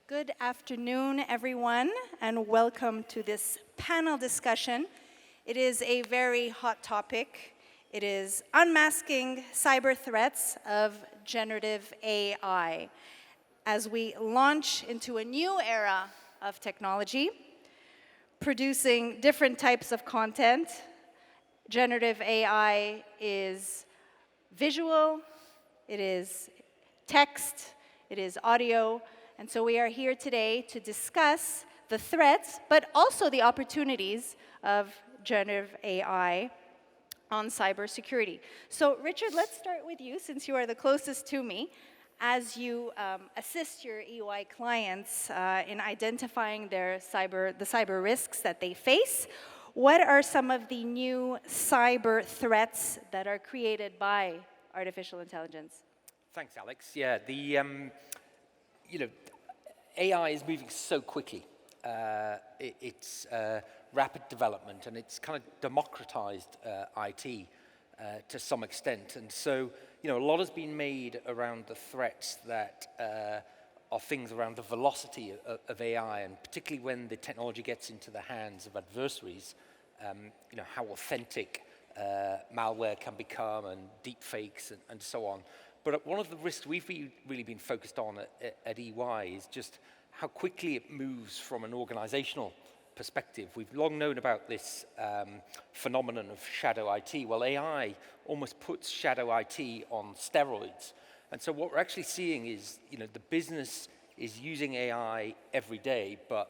Good afternoon, everyone, and welcome to this panel discussion. It is a very hot topic. It is unmasking cyber threats of generative AI. As we launch into a new era of technology, producing different types of content, generative AI is visual, it is text, it is audio, and so we are here today to discuss the threats, but also the opportunities of generative AI on cybersecurity. So Richard, let's start with you, since you are the closest to me. As you assist your EY clients in identifying the cyber risks that they face, what are some of the new cyber threats that are created by artificial intelligence? Thanks, Alex. Yeah, AI is moving so quickly. It's rapid development, and it's kind of democratized IT to some extent. And so, a lot has been made around the threats that are things around the velocity of AI, and particularly when the technology gets into the hands of adversaries, how authentic malware can become, and deep fakes, and so on. But one of the risks we've really been focused on at EY is just how quickly it moves from an organizational perspective. We've long known about this phenomenon of shadow IT. Well, AI almost puts shadow IT on steroids. And so what we're actually seeing is, the business is using AI every day, but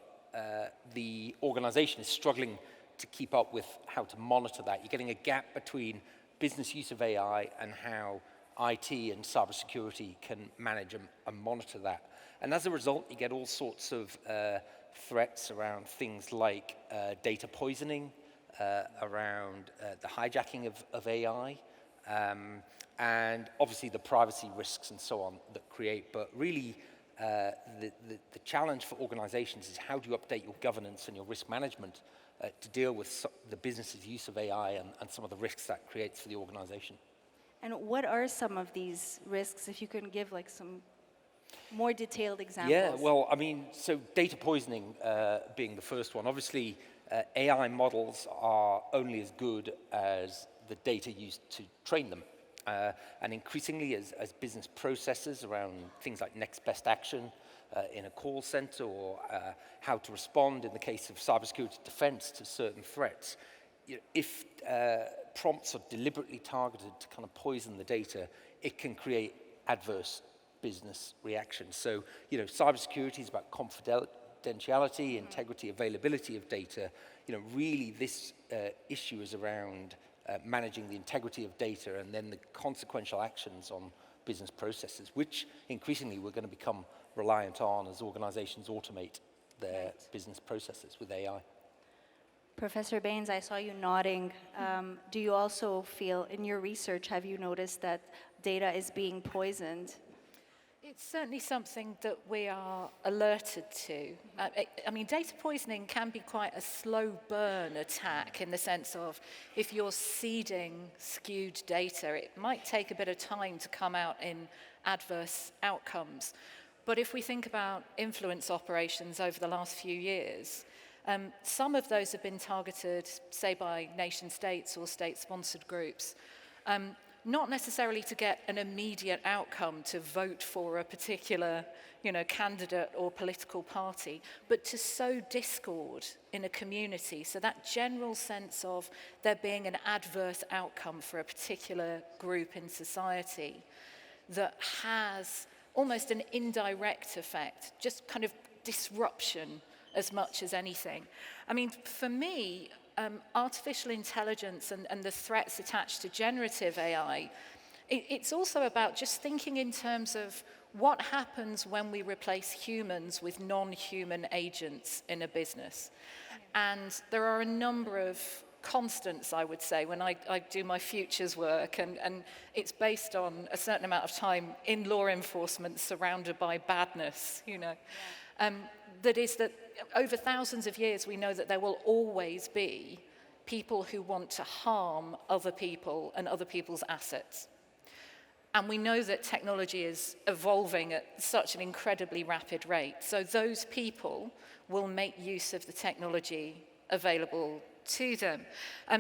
the organization is struggling to keep up with how to monitor that. You're getting a gap between business use of AI and how IT and cybersecurity can manage and monitor that. And as a result, you get all sorts of threats around things like data poisoning, around the hijacking of AI, and obviously the privacy risks and so on that create. But really, the challenge for organizations is how do you update your governance and your risk management to deal with the business's use of AI and some of the risks that creates for the organization. And what are some of these risks, if you can give some more detailed examples? Yeah, well, so data poisoning being the first one. Obviously, AI models are only as good as the data used to train them. And increasingly, as business processes around things like next best action in a call center, or how to respond in the case of cybersecurity defense to certain threats, if prompts are deliberately targeted to kind of poison the data, it can create adverse business reactions. So, cybersecurity is about confidentiality, integrity, availability of data. Really this issue is around managing the integrity of data and then the consequential actions on business processes, which increasingly we're going to become reliant on as organizations automate their business processes with AI. Professor Baines, I saw you nodding. Do you also feel, in your research, have you noticed that data is being poisoned? It's certainly something that we are alerted to. Data poisoning can be quite a slow burn attack, in the sense of if you're seeding skewed data, it might take a bit of time to come out in adverse outcomes. But if we think about influence operations over the last few years, some of those have been targeted, say, by nation states or state-sponsored groups, not necessarily to get an immediate outcome to vote for a particular, candidate or political party, but to sow discord in a community. So that general sense of there being an adverse outcome for a particular group in society that has almost an indirect effect, just kind of disruption as much as anything. For me, artificial intelligence and the threats attached to generative AI, it's also about just thinking in terms of what happens when we replace humans with non-human agents in a business. And there are a number of constants, I would say, when I do my futures work, and it's based on a certain amount of time in law enforcement surrounded by badness, that is that over thousands of years, we know that there will always be people who want to harm other people and other people's assets. And we know that technology is evolving at such an incredibly rapid rate. So those people will make use of the technology available to them.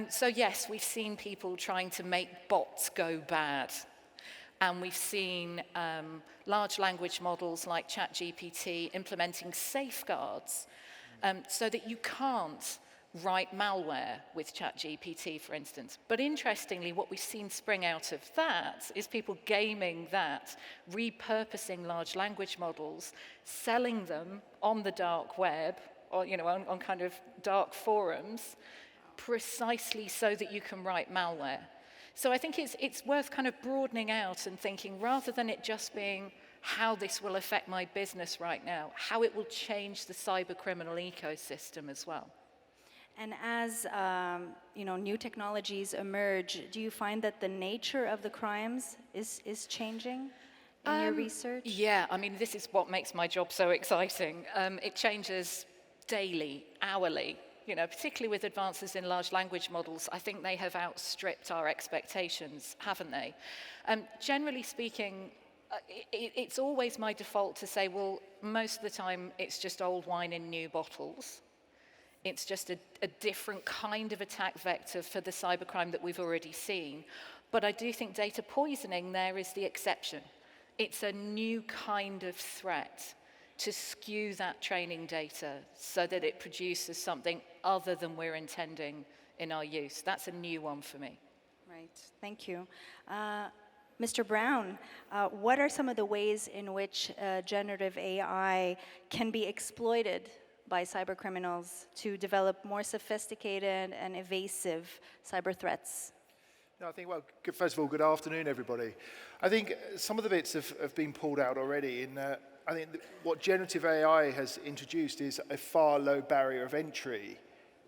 So yes, we've seen people trying to make bots go bad. And we've seen large language models like ChatGPT implementing safeguards so that you can't write malware with ChatGPT, for instance. But interestingly, what we've seen spring out of that is people gaming that, repurposing large language models, selling them on the dark web, or on kind of dark forums, precisely so that you can write malware. So I think it's worth kind of broadening out and thinking, rather than it just being how this will affect my business right now, how it will change the cyber criminal ecosystem as well. And as new technologies emerge, do you find that the nature of the crimes is changing in your research? Yeah, I mean, this is what makes my job so exciting. It changes daily, hourly. Particularly with advances in large language models, I think they have outstripped our expectations, haven't they? Generally speaking, it's always my default to say, well, most of the time it's just old wine in new bottles. It's just a different kind of attack vector for the cybercrime that we've already seen. But I do think data poisoning there is the exception. It's a new kind of threat to skew that training data so that it produces something other than we're intending in our use. That's a new one for me. Right, thank you. Mr. Brown, what are some of the ways in which generative AI can be exploited by cybercriminals to develop more sophisticated and evasive cyber threats? No, I think, well, first of all, good afternoon, everybody. I think some of the bits have been pulled out already. I think what generative AI has introduced is a far low barrier of entry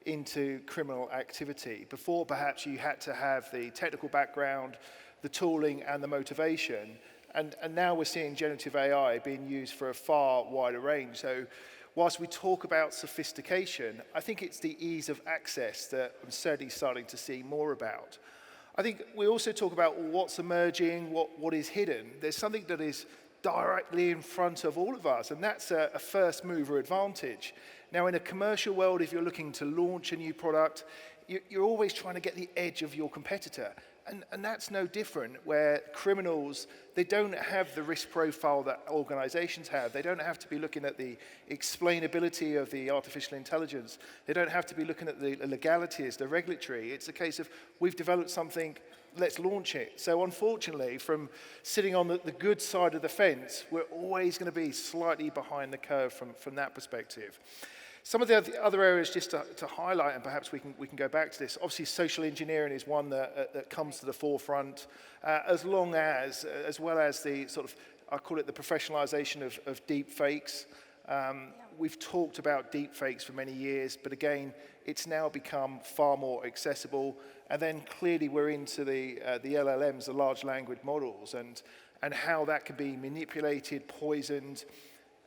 into criminal activity. Before, perhaps you had to have the technical background, the tooling, and the motivation. And now we're seeing generative AI being used for a far wider range. So whilst we talk about sophistication, I think it's the ease of access that I'm certainly starting to see more about. I think we also talk about what's emerging, what is hidden. There's something that is directly in front of all of us, and that's a first mover advantage. Now, in a commercial world, if you're looking to launch a new product, you're always trying to get the edge of your competitor. And that's no different, where criminals, they don't have the risk profile that organizations have. They don't have to be looking at the explainability of the artificial intelligence. They don't have to be looking at the legalities, the regulatory. It's a case of, we've developed something, let's launch it. So unfortunately, from sitting on the good side of the fence, we're always going to be slightly behind the curve from that perspective. Some of the other areas just to highlight, and perhaps we can go back to this. Obviously, social engineering is one that comes to the forefront, as well as the sort of, I call it the professionalization of deep fakes. We've talked about deep fakes for many years, but again, it's now become far more accessible. And then clearly we're into the LLMs, the large language models, and how that can be manipulated, poisoned.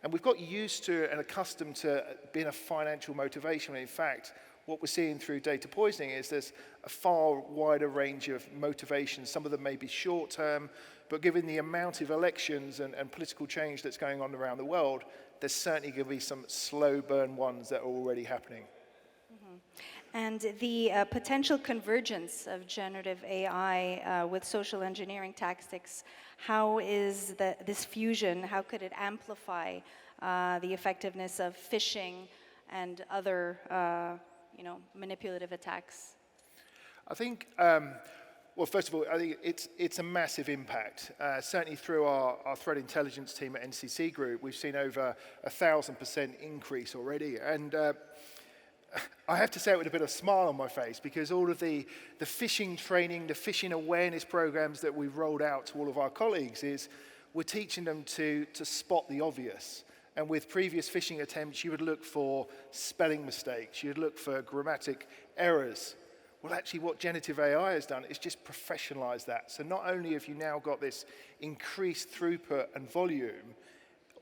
And we've got used to and accustomed to being a financial motivation. In fact, what we're seeing through data poisoning is there's a far wider range of motivations. Some of them may be short-term, but given the amount of elections and political change that's going on around the world, there's certainly going to be some slow burn ones that are already happening. And the potential convergence of generative AI with social engineering tactics, how is this fusion, how could it amplify the effectiveness of phishing and other manipulative attacks? I think, well, first of all, I think it's a massive impact. Certainly through our threat intelligence team at NCC Group, we've seen over 1,000% increase already. And I have to say it with a bit of a smile on my face, because all of the phishing training, the phishing awareness programs that we've rolled out to all of our colleagues is we're teaching them to spot the obvious. And with previous phishing attempts, you would look for spelling mistakes, you'd look for grammatic errors. Well, actually what generative AI has done is just professionalize that. So not only have you now got this increased throughput and volume,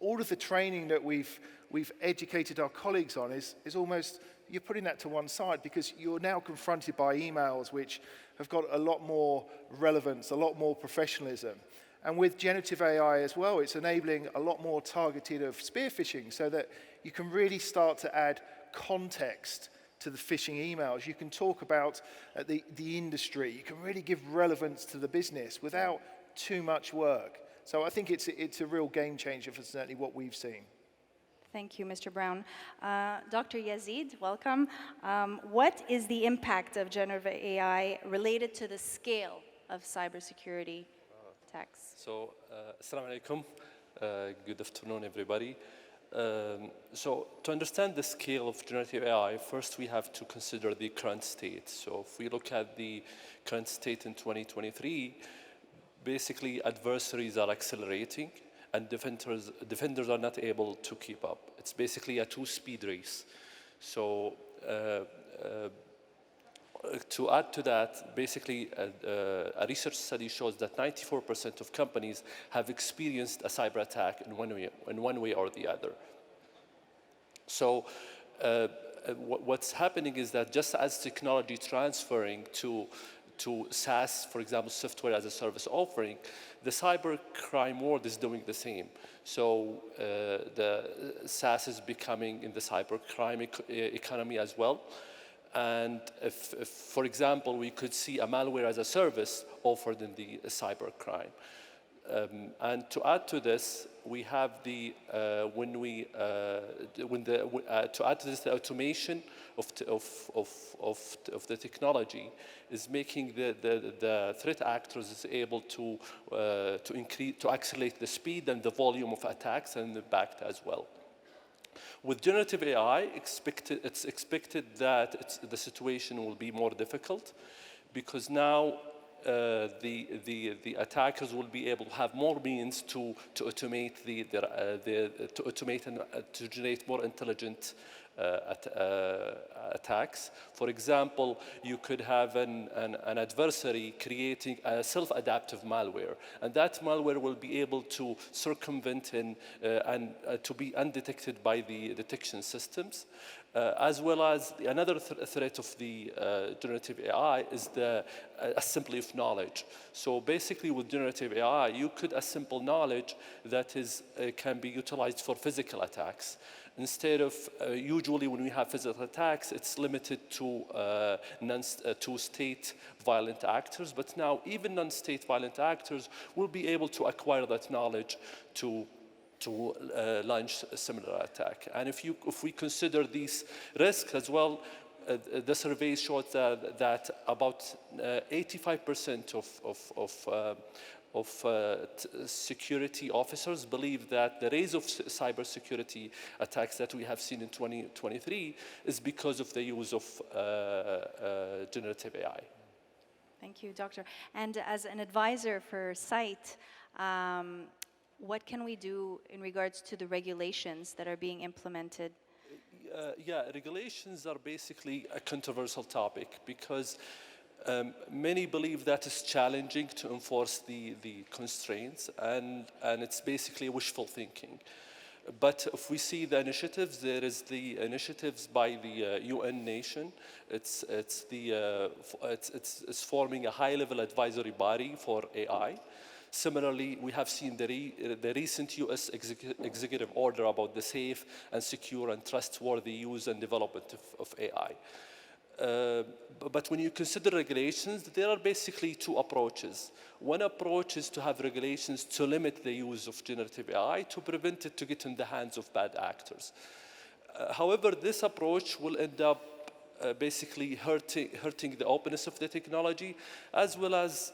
all of the training that we've educated our colleagues on is almost, you're putting that to one side, because you're now confronted by emails which have got a lot more relevance, a lot more professionalism. And with generative AI as well, it's enabling a lot more targeted of spear phishing so that you can really start to add context to the phishing emails. You can talk about the industry. You can really give relevance to the business without too much work. So I think it's a real game changer for certainly what we've seen. Thank you, Mr. Brown. Dr. Yazid, welcome. What is the impact of generative AI related to the scale of cybersecurity attacks? So, assalamu alaikum. Good afternoon, everybody. So, to understand the scale of generative AI, first we have to consider the current state. So, if we look at the current state in 2023, basically adversaries are accelerating and defenders are not able to keep up. It's basically a two-speed race. So to add to that, basically a research study shows that 94% of companies have experienced a cyber attack in one way or the other. So what's happening is that just as technology transferring to SaaS, for example, software as a service offering, the cybercrime world is doing the same. So the SaaS is becoming in the cybercrime economy as well. And if, for example, we could see a malware as a service offered in the cybercrime. And to add to this, we have the to add to this, the automation of the technology is making the threat actors is able to accelerate the speed and the volume of attacks and the impact as well. With generative AI, it's expected that the situation will be more difficult because now the attackers will be able to have more means to automate to automate and to generate more intelligent attacks. For example, you could have an adversary creating a self-adaptive malware, and that malware will be able to circumvent and to be undetected by the detection systems. As well as another threat of the generative AI is the assembly of knowledge. So basically with generative AI, you could assemble knowledge that can be utilized for physical attacks. Instead of, usually when we have physical attacks, it's limited to state violent actors, but now even non-state violent actors will be able to acquire that knowledge to launch a similar attack. And if we consider these risks as well, the survey showed that about 85% of security officers believe that the rise of cybersecurity attacks that we have seen in 2023 is because of the use of generative AI. Thank you, Doctor. And as an advisor for SITE, what can we do in regards to the regulations that are being implemented? Yeah, regulations are basically a controversial topic because many believe that it's challenging to enforce the constraints, and it's basically wishful thinking. But if we see the initiatives, there is the initiatives by the UN nation. It's forming a high-level advisory body for AI. Similarly, we have seen the recent US executive order about the safe and secure and trustworthy use and development of AI. But when you consider regulations, there are basically two approaches. One approach is to have regulations to limit the use of generative AI to prevent it to get in the hands of bad actors. However, this approach will end up basically hurting the openness of the technology as well as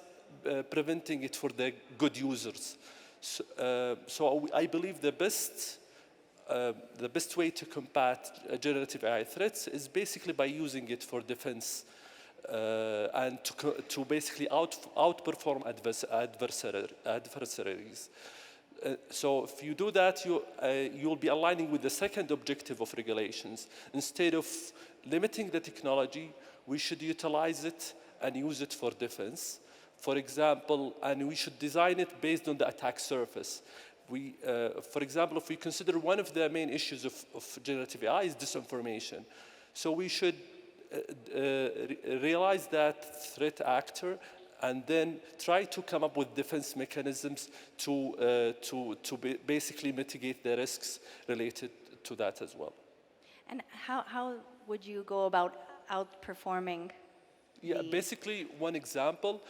preventing it for the good users. So I believe the best way to combat generative AI threats is basically by using it for defense and to basically outperform adversaries. So if you do that, you'll be aligning with the second objective of regulations. Instead of limiting the technology, we should utilize it and use it for defense. For example, and we should design it based on the attack surface. For example, if we consider one of the main issues of generative AI is disinformation. So we should realize that threat actor and then try to come up with defense mechanisms to basically mitigate the risks related to that as well. And how would you go about outperforming? Yeah, basically one example,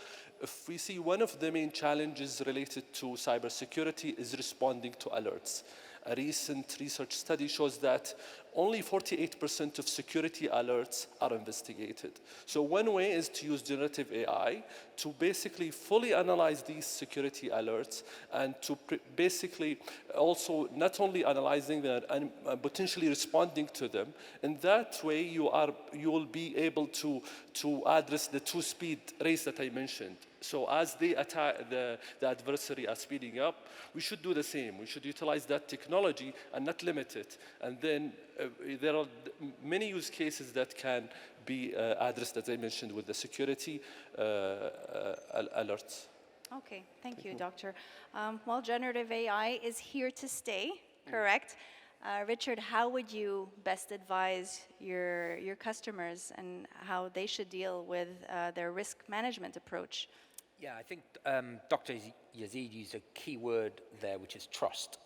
if we see one of the main challenges related to cybersecurity is responding to alerts. A recent research study shows that only 48% of security alerts are investigated. So one way is to use generative AI to basically fully analyze these security alerts and to basically also not only analyzing them and potentially responding to them. In that way, you will be able to address the two-speed race that I mentioned. So as they attack the adversary are speeding up, we should do the same. We should utilize that technology and not limit it. And then there are many use cases that can be addressed, as I mentioned, with the security alerts. Okay, thank you, Doctor. Well, generative AI is here to stay, correct? Richard, how would you best advise your customers and how they should deal with their risk management approach? Yeah, I think Dr. Yazid used a key word there, which is trust.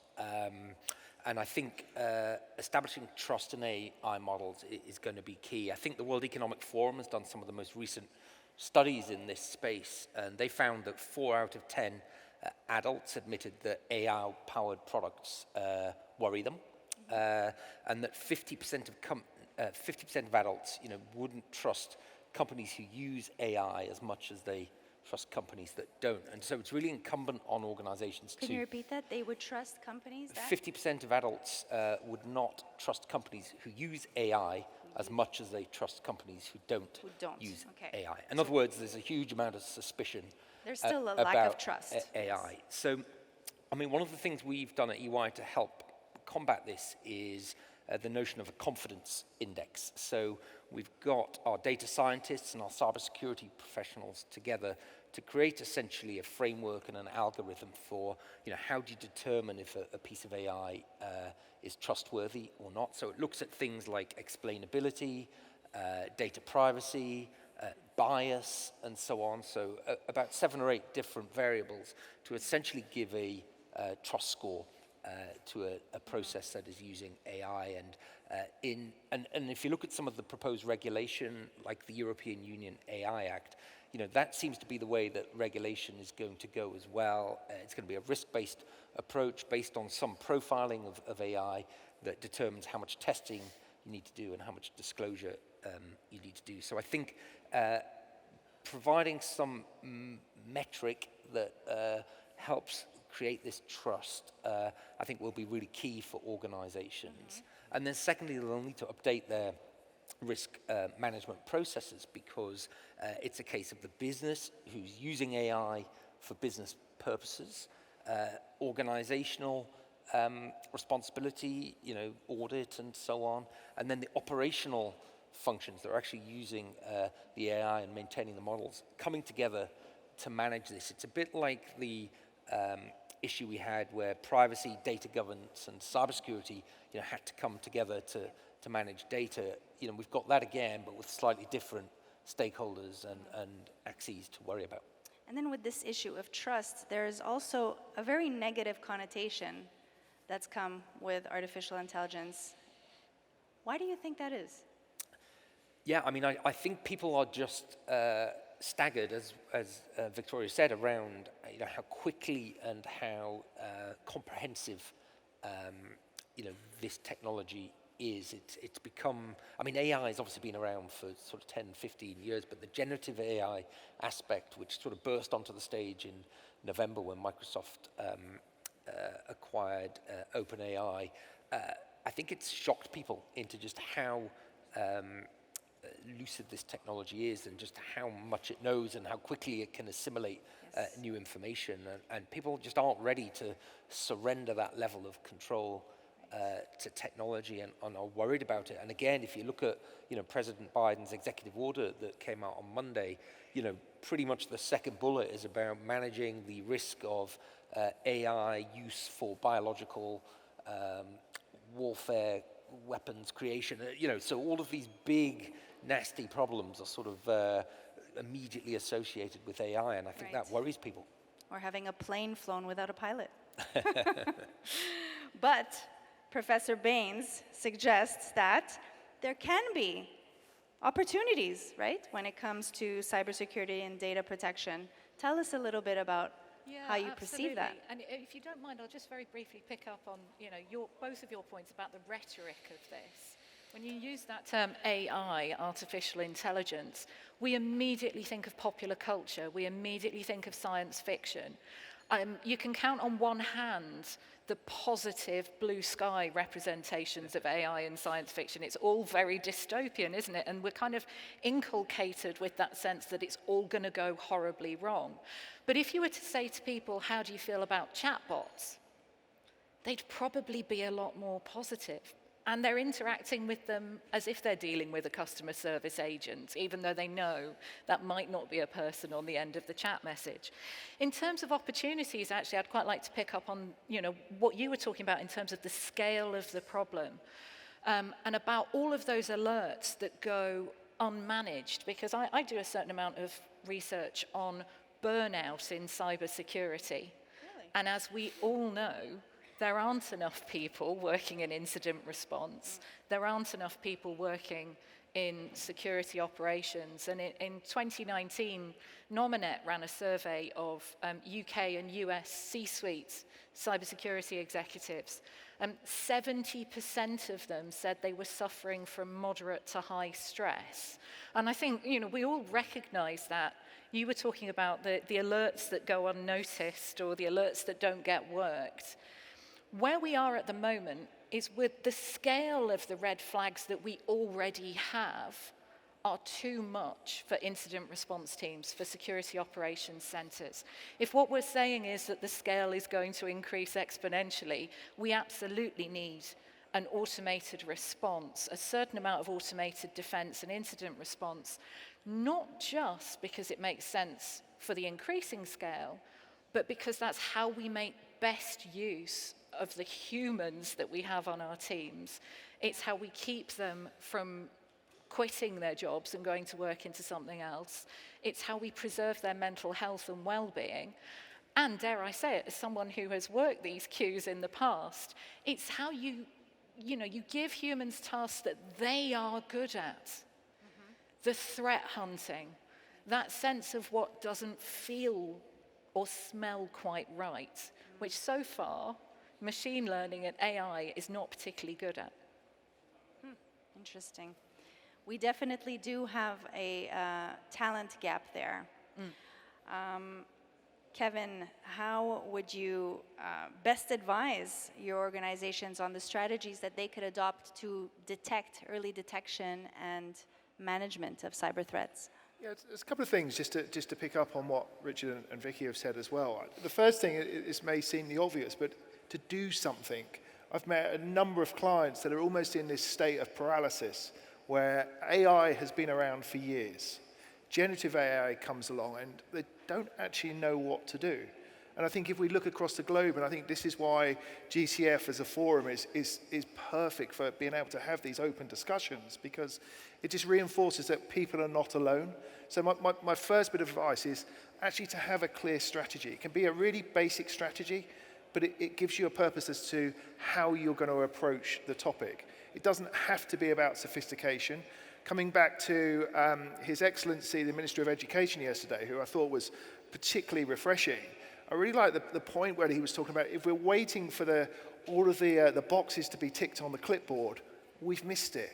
And I think establishing trust in AI models is going to be key. I think the World Economic Forum has done some of the most recent studies in this space, and they found that 4 out of 10 adults admitted that AI-powered products worry them, and that 50% of adults, wouldn't trust companies who use AI as much as they trust companies that don't. And so it's really incumbent on organizations Can you repeat that? They would trust companies that? 50% of adults would not trust companies who use AI as much as they trust companies who don't use AI. In other words, there's a huge amount of suspicion. There's still a lack of trust. AI. So, I mean, one of the things we've done at EY to help combat this is the notion of a confidence index. So we've got our data scientists and our cybersecurity professionals together to create essentially a framework and an algorithm for, how do you determine if a piece of AI is trustworthy or not? So it looks at things like explainability, data privacy, bias, and so on. So about 7 or 8 different variables to essentially give a trust score to a process that is using AI. And if you look at some of the proposed regulation, like the European Union AI Act, that seems to be the way that regulation is going to go as well. It's going to be a risk-based approach based on some profiling of AI that determines how much testing you need to do and how much disclosure you need to do. So I think providing some metric that helps create this trust, I think will be really key for organizations. And then secondly, they'll need to update their risk management processes because it's a case of the business who's using AI for business purposes, organizational responsibility, audit and so on, and then the operational functions that are actually using the AI and maintaining the models coming together to manage this. It's a bit like the issue we had where privacy, data governance, and cybersecurity, had to come together to manage data. We've got that again, but with slightly different stakeholders and axes to worry about. And then with this issue of trust, there's also a very negative connotation that's come with artificial intelligence. Why do you think that is? Yeah, I mean, I think people are just staggered, as Victoria said, around how quickly and how comprehensive this technology is. It's become, I mean, AI has obviously been around for sort of 10, 15 years, but the generative AI aspect, which sort of burst onto the stage in November when Microsoft acquired OpenAI, I think it's shocked people into just how lucid this technology is and just how much it knows and how quickly it can assimilate new information. And people just aren't ready to surrender that level of control to technology and are worried about it. And again, if you look at President Biden's executive order that came out on Monday, pretty much the second bullet is about managing the risk of AI use for biological warfare, weapons creation. So all of these big, nasty problems are sort of immediately associated with AI, and I think that Right. worries people. Or having a plane flown without a pilot. But Professor Baines suggests that there can be opportunities, right, when it comes to cybersecurity and data protection. Tell us a little bit about how you perceive that. And if you don't mind, I'll just very briefly pick up on, both of your points about the rhetoric of this. When you use that term AI, artificial intelligence, we immediately think of popular culture. We immediately think of science fiction. You can count on one hand the positive blue sky representations of AI in science fiction. It's all very dystopian, isn't it? And we're kind of inculcated with that sense that it's all going to go horribly wrong. But if you were to say to people, how do you feel about chatbots? They'd probably be a lot more positive. And they're interacting with them as if they're dealing with a customer service agent, even though they know that might not be a person on the end of the chat message. In terms of opportunities, actually, I'd quite like to pick up on what you were talking about in terms of the scale of the problem, and about all of those alerts that go unmanaged, because I do a certain amount of research on burnout in cybersecurity. Really? And as we all know, there aren't enough people working in incident response. There aren't enough people working in security operations. And in 2019, Nominet ran a survey of UK and US C-suite cybersecurity executives. 70% of them said they were suffering from moderate to high stress. And I think, we all recognize that. You were talking about the alerts that go unnoticed or the alerts that don't get worked. Where we are at the moment is with the scale of the red flags that we already have are too much for incident response teams, for security operations centers. If what we're saying is that the scale is going to increase exponentially, we absolutely need an automated response, a certain amount of automated defense and incident response, not just because it makes sense for the increasing scale, but because that's how we make best use of the humans that we have on our teams. It's how we keep them from quitting their jobs and going to work into something else. It's how we preserve their mental health and well-being. And dare I say it, as someone who has worked these queues in the past, it's how you give humans tasks that they are good at. Mm-hmm. The threat hunting, that sense of what doesn't feel or smell quite right, which so far, machine learning and AI is not particularly good at. Interesting. We definitely do have a talent gap there. Kevin, how would you best advise your organizations on the strategies that they could adopt to detect early detection and management of cyber threats? Yeah, there's a couple of things just to pick up on what Richard and Vicky have said as well. The first thing is may seem the obvious, but to do something. I've met a number of clients that are almost in this state of paralysis where AI has been around for years. Generative AI comes along and they don't actually know what to do. And I think if we look across the globe, and I think this is why GCF as a forum is perfect for being able to have these open discussions, because it just reinforces that people are not alone. So my first bit of advice is actually to have a clear strategy. It can be a really basic strategy, but it gives you a purpose as to how you're going to approach the topic. It doesn't have to be about sophistication. Coming back to His Excellency, the Minister of Education yesterday, who I thought was particularly refreshing, I really like the point where he was talking about if we're waiting for all of the boxes to be ticked on the clipboard, we've missed it.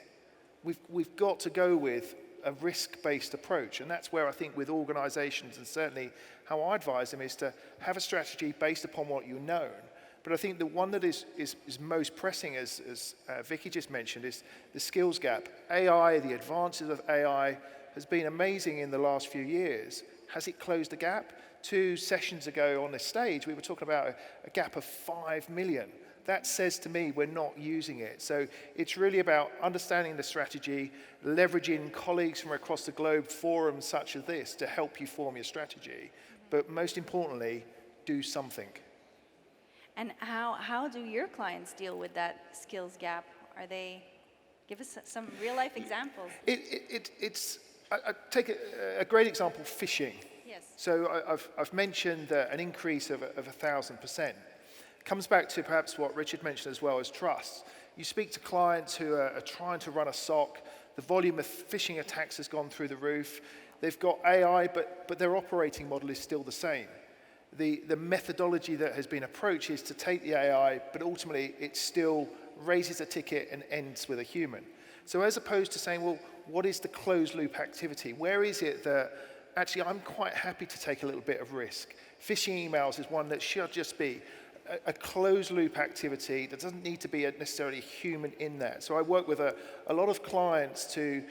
We've got to go with a risk-based approach, and that's where I think with organizations, and certainly how I advise them, is to have a strategy based upon what you know. But I think the one that is most pressing, as Vicky just mentioned, is the skills gap. AI, the advances of AI, has been amazing in the last few years. Has it closed the gap? 2 sessions ago on this stage, we were talking about a gap of 5 million. That says to me we're not using it. So it's really about understanding the strategy, leveraging colleagues from across the globe, forums such as this, to help you form your strategy. But most importantly, do something. And how do your clients deal with that skills gap? Give us some real life examples. It's I take a great example, phishing. Yes. So I've mentioned an increase of 1,000%. Comes back to perhaps what Richard mentioned as well as trust. You speak to clients who are trying to run a SOC, the volume of phishing attacks has gone through the roof. They've got AI, but their operating model is still the same. The methodology that has been approached is to take the AI, but ultimately it still raises a ticket and ends with a human. So as opposed to saying, well, what is the closed loop activity? Where is it that actually I'm quite happy to take a little bit of risk? Phishing emails is one that should just be a closed loop activity that doesn't need to be necessarily a human in there. So I work with a lot of clients to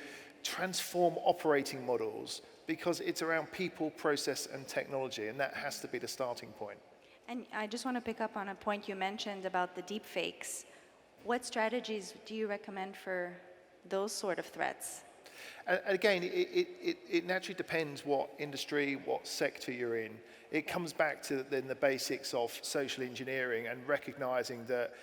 transform operating models because it's around people, process, and technology, and that has to be the starting point. And I just want to pick up on a point you mentioned about the deep fakes. What strategies do you recommend for those sort of threats? And again, it naturally depends what industry, what sector you're in. It comes back to then the basics of social engineering and recognizing that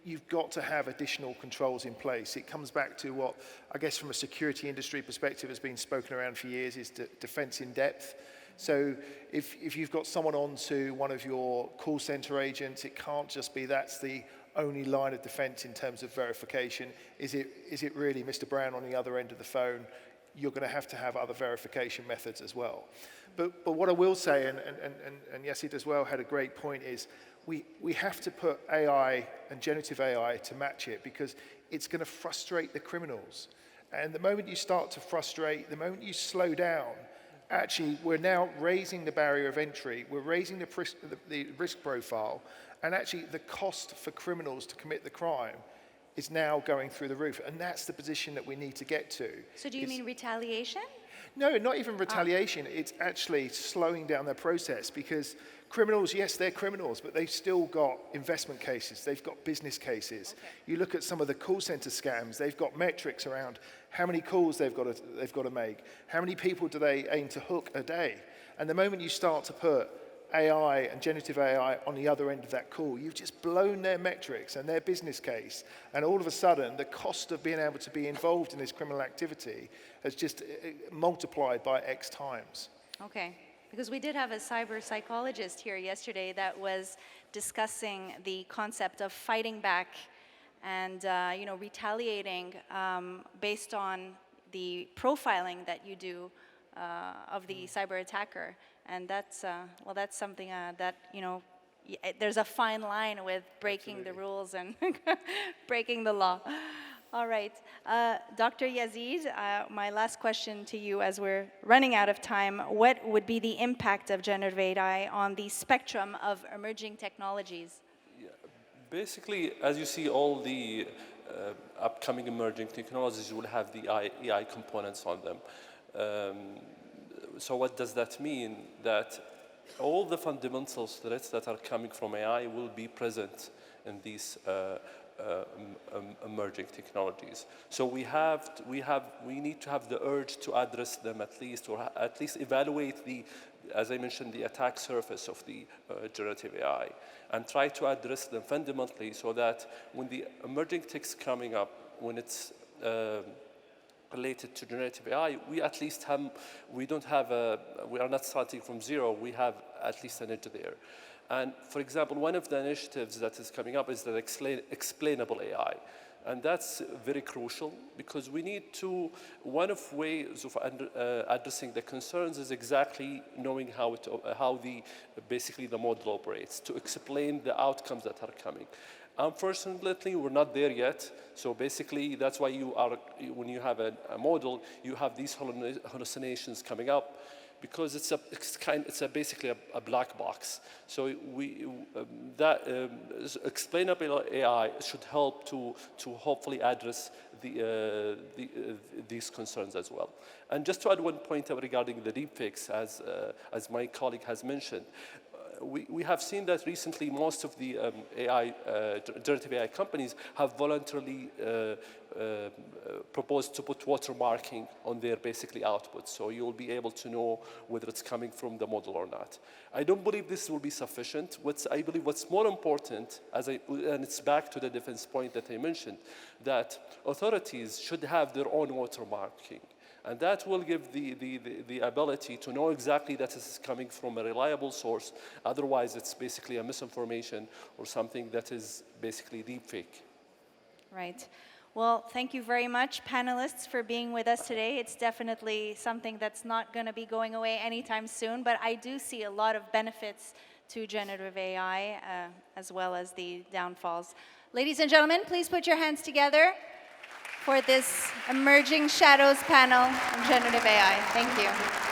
you've got to have additional controls in place. It comes back to what, I guess from a security industry perspective has been spoken around for years, is defense in depth. So if you've got someone onto one of your call center agents, it can't just be that's the only line of defense in terms of verification. Is it really Mr. Brown on the other end of the phone? You're going to have other verification methods as well. But what I will say, and Yasid as well had a great point, is we have to put AI and generative AI to match it because it's going to frustrate the criminals. And the moment you start to frustrate, the moment you slow down, actually we're now raising the barrier of entry, we're raising the risk profile, and actually the cost for criminals to commit the crime is now going through the roof. And that's the position that we need to get to. So do you mean retaliation? No, not even retaliation. It's actually slowing down their process because criminals, yes, they're criminals, but they've still got investment cases. They've got business cases. Okay. You look at some of the call center scams, they've got metrics around how many calls they've got to make, how many people do they aim to hook a day. And the moment you start to put AI and generative AI on the other end of that call, you've just blown their metrics and their business case. And all of a sudden, the cost of being able to be involved in this criminal activity has just multiplied by X times. Okay, because we did have a cyber psychologist here yesterday that was discussing the concept of fighting back and retaliating based on the profiling that you do of the cyber attacker. And that's something that, there's a fine line with breaking Absolutely. The rules and breaking the law. All right. Dr. Yasid, my last question to you as we're running out of time. What would be the impact of generative AI on the spectrum of emerging technologies? Yeah. Basically, as you see, all the upcoming emerging technologies will have the AI components on them. So what does that mean? That all the fundamental threats that are coming from AI will be present in these emerging technologies. So we need to have the urge to address them at least, or at least evaluate the, as I mentioned, the attack surface of the generative AI, and try to address them fundamentally so that when the emerging techs coming up, when it's related to generative AI, we at least have, we are not starting from zero, we have at least an edge there. And for example, one of the initiatives that is coming up is the explainable AI. And that's very crucial because we need to, one of ways of addressing the concerns is exactly knowing how basically the model operates, to explain the outcomes that are coming. Unfortunately, we're not there yet. So basically, that's why when you have a model, you have these hallucinations coming up, because it's basically a black box. So explainable AI should help to hopefully address these concerns as well. And just to add one point regarding the deepfakes, as my colleague has mentioned, we have seen that recently most of the generative AI companies have voluntarily proposed to put watermarking on their basically outputs. So you'll be able to know whether it's coming from the model or not. I don't believe this will be sufficient. I believe what's more important, and it's back to the defense point that I mentioned, that authorities should have their own watermarking. And that will give the ability to know exactly that this is coming from a reliable source. Otherwise, it's basically a misinformation or something that is basically deepfake. Right. Well, thank you very much, panelists, for being with us today. It's definitely something that's not going to be going away anytime soon, but I do see a lot of benefits to generative AI, as well as the downfalls. Ladies and gentlemen, please put your hands together for this Emerging Shadows panel on generative AI. Thank you.